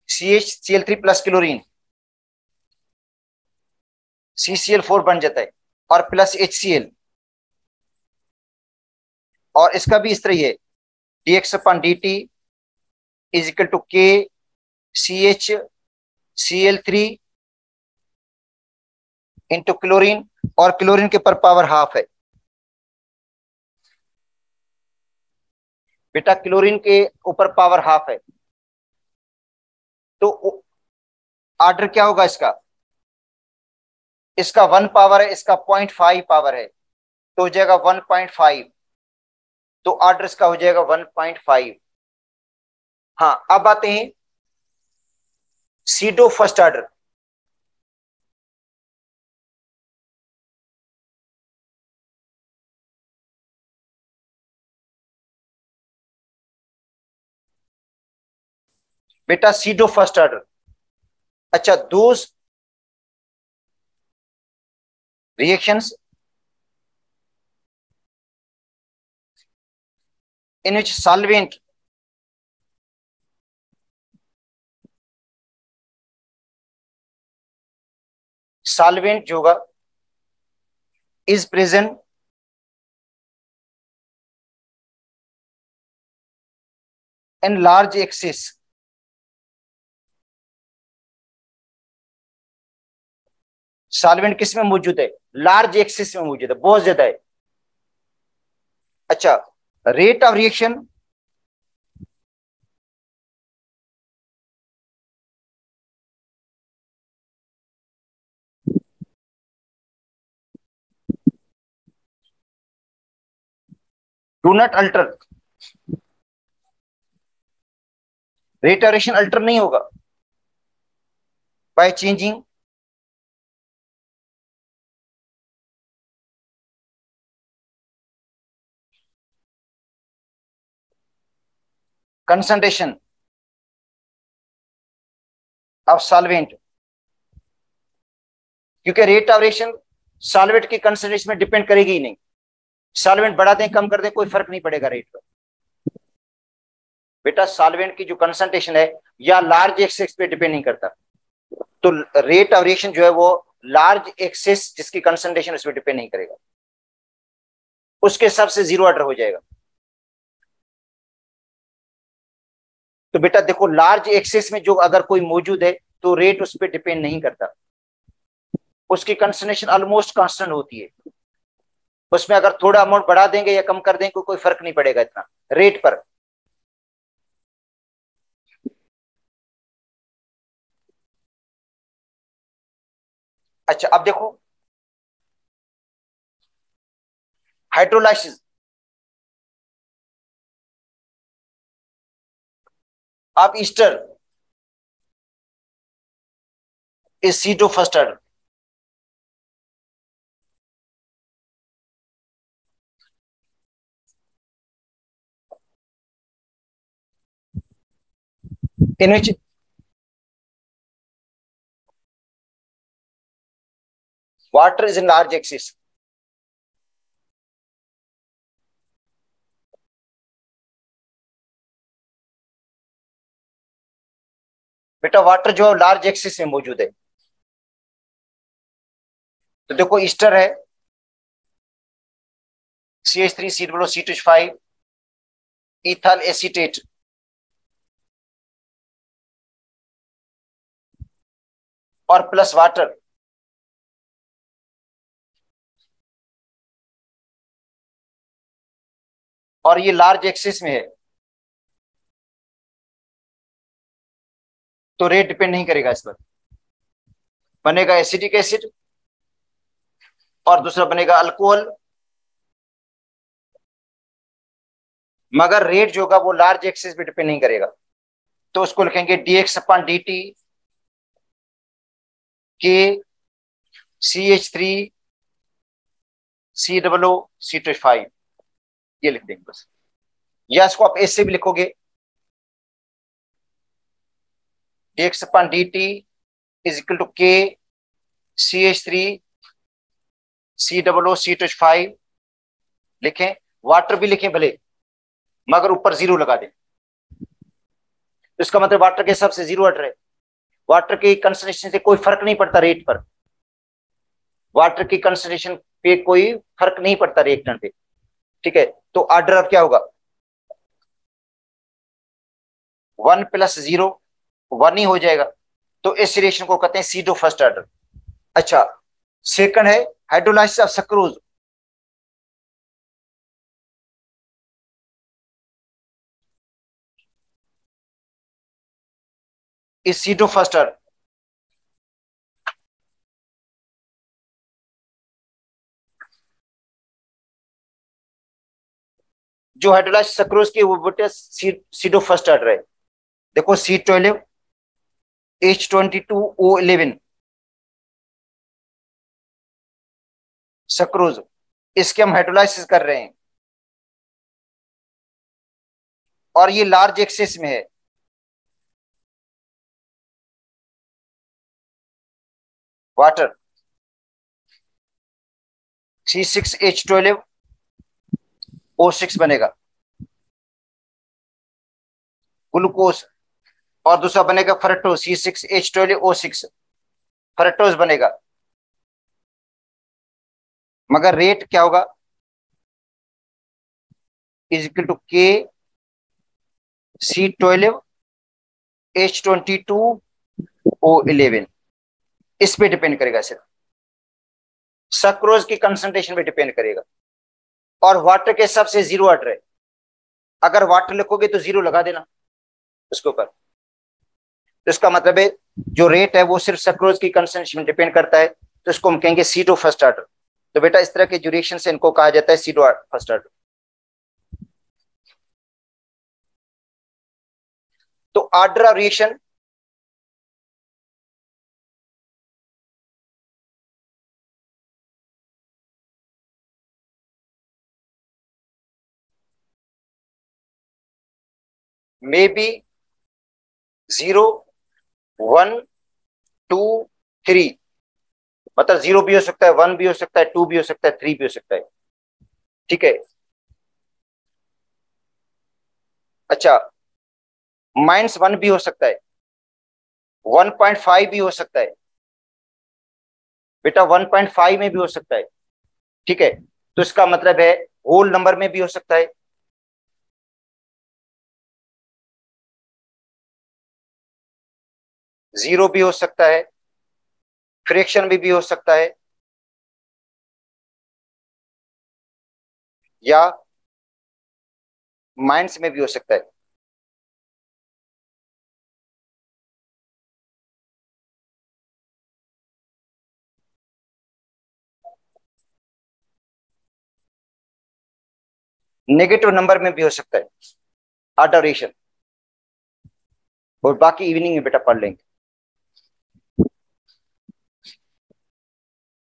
CHCl3 plus chlorine CCl4 बन जाता है, और प्लस HCl। और इसका भी इस तरह ही है, dx/dt is equal to K CHCl3 into chlorine, और क्लोरीन के पर पावर हाफ है। बेटा क्लोरीन के ऊपर पावर हाफ है, तो ऑर्डर क्या होगा इसका? इसका 1 पावर है, इसका 0.5 पावर है, तो हो जाएगा 1.5। तो ऑर्डर इसका हो जाएगा 1.5। हाँ, अब आते हैं सीडो फर्स्ट ऑर्डर। बेटा सीडो फर्स्ट ऑर्डर, अच्छा, those reactions in which solvent जो होगा is present in large excess। Solvent किस में मौजूद है? लार्ज एक्सिस में मौजूद है, बहुत ज्यादा है। अच्छा, rate of reaction do not alter, rate of reaction alter नहीं होगा by changing concentration of solvent, क्योंकि रेट ऑफ रिएक्शन सॉल्वेंट की कंसंट्रेशन में डिपेंड करेगी ही नहीं। सॉल्वेंट बढ़ा दें कम कर दें कोई फर्क नहीं पड़ेगा रेट पर। बेटा सॉल्वेंट की जो कंसंट्रेशन है या लार्ज एक्सेस पे डिपेंड नहीं करता, तो रेट ऑफ रिएक्शन जो है वो लार्ज एक्सेस जिसकी कंसंट्रेशन उस पर डिपेंड नहीं करेगा, उसके हिसाब से जीरो ऑर्डर हो जाएगा। तो बेटा देखो, लार्ज एक्सेस में जो अगर कोई मौजूद है तो रेट उस पर डिपेंड नहीं करता, उसकी कंसंट्रेशन ऑलमोस्ट कांस्टेंट होती है, उसमें अगर थोड़ा अमाउंट बढ़ा देंगे या कम कर देंगे कोई फर्क नहीं पड़ेगा इतना रेट पर। अच्छा, अब देखो हाइड्रोलाइसिस, आप ईस्टर इज सीटो first order. in which water is in large axis। बेटा वाटर जो है लार्ज एक्सिस में मौजूद है, तो देखो ईस्टर है CH3 C++, C2H5 ethyl acetate, और प्लस वाटर, और ये लार्ज एक्सिस में है, तो रेट डिपेंड नहीं करेगा इस पर। बनेगा एसिटिक एसिड और दूसरा बनेगा अल्कोहल, मगर रेट जो होगा वो लार्ज एक्सिस पे डिपेंड नहीं करेगा। तो उसको लिखेंगे dx/dt के CH3COO ये लिख देंगे बस, या इसको आप ऐसे भी लिखोगे dx/dt इज इक्वल टू के CH3COO लिखें, वाटर भी लिखें भले, मगर ऊपर जीरो लगा दें। तो इसका मतलब वाटर के हिसाब से जीरो हट रहे, वाटर की कंसंट्रेशन से कोई फर्क नहीं पड़ता रेट पर, वाटर की कंसंट्रेशन पे कोई फर्क नहीं पड़ता रिएक्टेंट पे, ठीक है। तो ऑर्डर अब क्या होगा, 1 + 0 1 ही हो जाएगा। तो इस रिएक्शन को कहते हैं सीडो फर्स्ट ऑर्डर। अच्छा, सेकंड है हाइड्रोलाइसिस ऑफ सक्रोज। इस सीडो फर्स्ट ऑर्डर, जो हाइड्रोलाइसिस सक्रोज की वो बेटा सीडो फर्स्ट ऑर्डर है। देखो C12H22O11 सक्रोज, इसके हम हाइड्रोलाइसिस कर रहे हैं और ये लार्ज एक्सेस में है। वाटर C6H12O6 बनेगा, ग्लूकोज, और दूसरा बनेगा फरक्टोज C6H12O6 फरक्टोज बनेगा, मगर रेट क्या होगा, इज इक्वल टू के C12H22O11। इस पे डिपेंड करेगा सिर्फ, सक्रोज की कंसंट्रेशन पे डिपेंड करेगा। और वाटर के हिसाब से जीरो हट रहे, अगर वाटर लिखोगे तो जीरो लगा देना उसके ऊपर। तो इसका मतलब है जो रेट है वो सिर्फ सक्रोज की कंसंट्रेशन डिपेंड करता है, तो इसको हम कहेंगे सीडो फर्स्ट ऑर्डर। तो बेटा इस तरह के जो रिएक्शन से इनको कहा जाता है सीडो फर्स्ट ऑर्डर। तो order of reaction may be 0 1 2 3, मतलब 0 भी हो सकता है, 1 भी हो सकता है, 2 भी हो सकता है, 3 भी हो सकता है, ठीक है। अच्छा, -1 भी हो सकता है, 1.5 भी हो सकता है, बेटा 1.5 में भी हो सकता है, ठीक है। तो इसका मतलब है होल नंबर में भी हो सकता है, जीरो भी हो सकता है, फ्रैक्शन भी हो सकता है, या माइनस में भी हो सकता है। नेगेटिव नंबर में भी हो सकता है ऑर्डर रिएक्शन, और बाकी इवनिंग में बेटा पढ़ लेंगे।